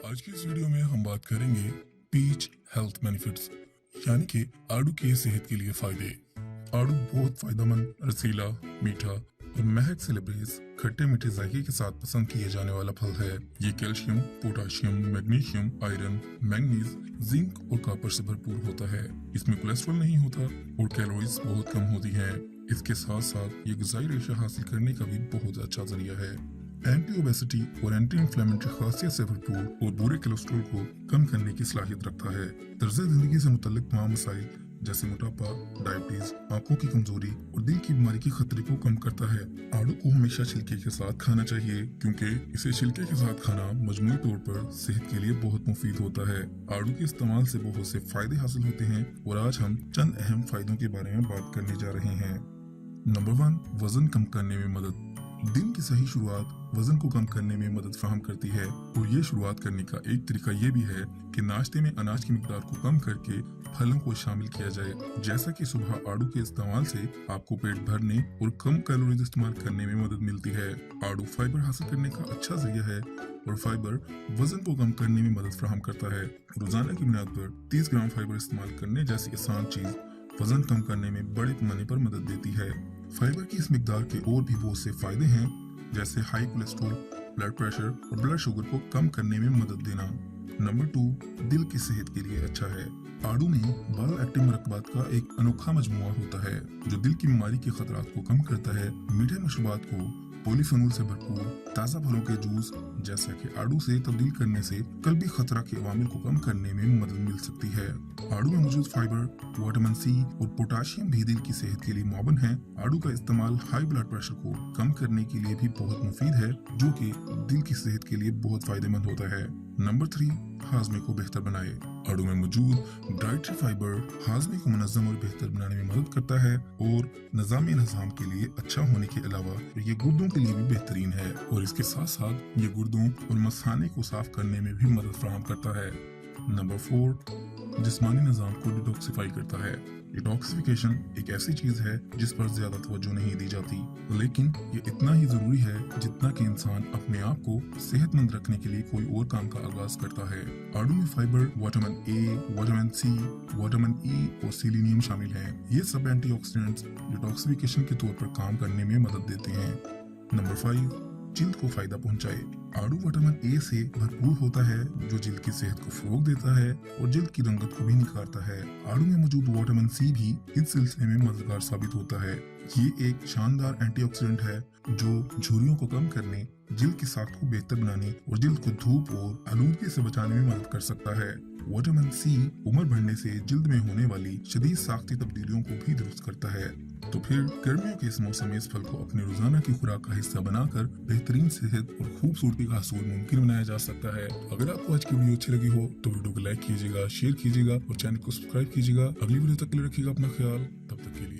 आज की इस वीडियो में हम बात करेंगे पीच हेल्थ बेनिफिट्स यानी कि आड़ू के सेहत के लिए फायदे। आड़ू बहुत फायदेमंद, रसीला, मीठा और महक से लबरेज खट्टे मीठे जायके के साथ पसंद किए जाने वाला फल है। ये calcium, potassium, magnesium, iron, manganese, zinc और कॉपर से भरपूर होता है। इसमें कोलेस्ट्रॉल नहीं होता और कैलोरीज बहुत कम होती हैं। इसके साथ साथ ये ग़िज़ाई रेशा हासिल करने का भी बहुत अच्छा जरिया है। एंटी ओबेसिटी और एंटी इंफ्लेमेटरी खासियत से भरपूर और बुरे कोलेस्ट्रॉल को कम करने की सलाहियत रखता है। तर्ज जिंदगी से मुतल्लिक तमाम मसाइल जैसे मोटापा, डायबिटीज, आंखों की कमजोरी और दिल की बीमारी के खतरे को कम करता है। आड़ू को हमेशा छिलके के साथ खाना चाहिए क्योंकि इसे छिलके के साथ खाना मजमूई तौर पर सेहत के लिए बहुत मुफीद होता है। आड़ू के इस्तेमाल से बहुत से फायदे हासिल होते हैं और आज हम चंद अहम फायदों के बारे में बात करने जा रहे हैं। नंबर 1, वजन कम करने में मदद। दिन की सही शुरुआत वजन को कम करने में मदद फराहम करती है और ये शुरुआत करने का एक तरीका ये भी है कि नाश्ते में अनाज की मिकदार को कम करके फलों को शामिल किया जाए। जैसा कि सुबह आड़ू के इस्तेमाल से आपको पेट भरने और कम कैलोरीज इस्तेमाल करने में मदद मिलती है। आड़ू फाइबर हासिल करने का अच्छा जरिया है और फाइबर वजन को कम करने में मदद फराहम करता है। रोजाना की बुनियाद पर 30 ग्राम फाइबर इस्तेमाल करने जैसी आसान चीज वजन कम करने में बड़े पैमाने पर मदद देती है। फाइबर की इस मिकदार के और भी बहुत से फायदे हैं जैसे हाई कोलेस्ट्रॉल, ब्लड प्रेशर और ब्लड शुगर को कम करने में मदद देना। नंबर 2, दिल की सेहत के लिए अच्छा है। आड़ू में बायोएक्टिव मरकबात का एक अनोखा मजमुआ होता है जो दिल की बीमारी के खतरात को कम करता है। मीठे मशरूबात को पॉलीफेनोल से भरपूर ताज़ा फलों के जूस जैसा कि आड़ू से तब्दील करने से कल्बी खतरा के अवामिल को कम करने में मदद मिल सकती है। आड़ू में मौजूद फाइबर, विटामिन सी और पोटाशियम भी दिल की सेहत के लिए मुआवन है। आड़ू का इस्तेमाल हाई ब्लड प्रेशर को कम करने के लिए भी बहुत मुफीद है जो कि दिल की सेहत के लिए बहुत फायदेमंद होता है। नंबर 3, हाजमे को बेहतर बनाए। आड़ू में मौजूद डाइटरी फाइबर हाजमे को मुनज़्ज़म और बेहतर बनाने में मदद करता है और निज़ाम निज़ाम के लिए अच्छा होने के अलावा ये गुर्दों के लिए भी बेहतरीन है और इसके साथ साथ ये गुर्दों और मसाने को साफ करने में भी मदद फराहम करता है। नंबर 4, जिस्मानी निज़ाम को डिटॉक्सिफाई करता है। डिटॉक्सिफिकेशन एक ऐसी चीज है जिस पर ज्यादा तवज्जो नहीं दी जाती, लेकिन ये इतना ही जरूरी है जितना कि इंसान अपने आप को सेहतमंद रखने के लिए कोई और काम का आगाज करता है। आड़ू में fibre, vitamin A, vitamin C, vitamin E और सेलेनियम शामिल है। ये सब एंटीऑक्सीडेंट्स डिटॉक्सिफिकेशन के तौर पर काम करने में मदद देते हैं। नंबर 5, जिल्द को फायदा पहुंचाए। आड़ू विटामिन ए से भरपूर होता है जो जिल्द की सेहत को फरोग देता है और जिल्द की रंगत को भी निखारता है। आड़ू में मौजूद विटामिन सी भी इस सिलसिले में मददगार साबित होता है। ये एक शानदार एंटीऑक्सीडेंट है जो झुर्रियों को कम करने, जिल्द की साख्त को बेहतर बनाने और जिल्द को धूप और आलूदगी से बचाने में मदद कर सकता है। विटामिन सी उम्र बढ़ने से जिल्द में होने वाली शदीद साख्ती तब्दीलियों को भी दुरुस्त करता है। तो फिर गर्मियों के इस मौसम में इस फल को अपने रोजाना की खुराक का हिस्सा बनाकर बेहतरीन सेहत और खूबसूरती का हसूल मुमकिन बनाया जा सकता है। अगर आपको आज की वीडियो अच्छी लगी हो तो वीडियो को लाइक कीजिएगा, शेयर कीजिएगा और चैनल को सब्सक्राइब कीजिएगा। अगली वीडियो तक के लिए रखिएगा अपना ख्याल। तब तक के लिए